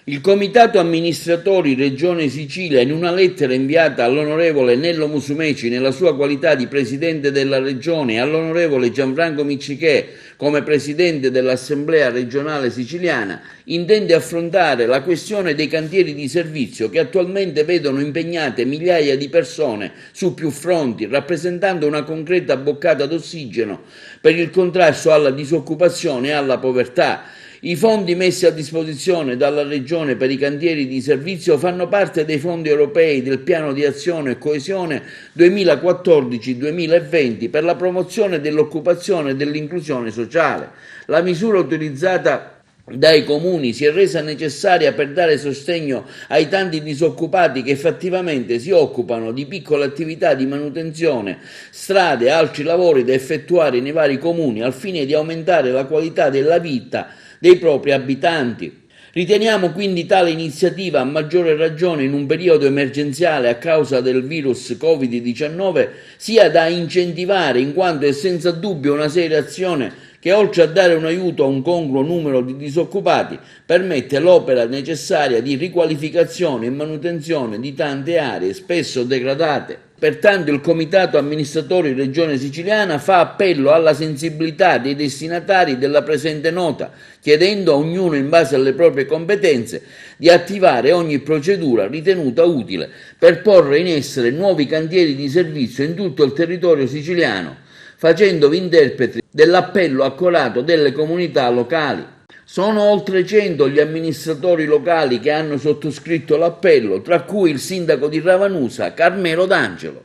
Il Comitato Amministratori Regione Sicilia, in una lettera inviata all'onorevole Nello Musumeci nella sua qualità di Presidente della Regione e all'onorevole Gianfranco Miccichè come Presidente dell'Assemblea regionale siciliana, intende affrontare la questione dei cantieri di servizio che attualmente vedono impegnate migliaia di persone su più fronti, rappresentando una concreta boccata d'ossigeno per il contrasto alla disoccupazione e alla povertà. I fondi messi a disposizione dalla Regione per i cantieri di servizio fanno parte dei fondi europei del Piano di Azione e Coesione 2014-2020 per la promozione dell'occupazione e dell'inclusione sociale. La misura utilizzata dai comuni si è resa necessaria per dare sostegno ai tanti disoccupati che effettivamente si occupano di piccole attività di manutenzione, strade e altri lavori da effettuare nei vari comuni al fine di aumentare la qualità della vita dei propri abitanti. Riteniamo quindi tale iniziativa a maggiore ragione in un periodo emergenziale a causa del virus Covid-19 sia da incentivare in quanto è senza dubbio una seria azione che oltre a dare un aiuto a un congruo numero di disoccupati permette l'opera necessaria di riqualificazione e manutenzione di tante aree spesso degradate. Pertanto il Comitato Amministratori Regione Siciliana fa appello alla sensibilità dei destinatari della presente nota, chiedendo a ognuno in base alle proprie competenze di attivare ogni procedura ritenuta utile per porre in essere nuovi cantieri di servizio in tutto il territorio siciliano, facendovi interpreti dell'appello accorato delle comunità locali. Sono oltre 100 gli amministratori locali che hanno sottoscritto l'appello, tra cui il sindaco di Ravanusa, Carmelo D'Angelo.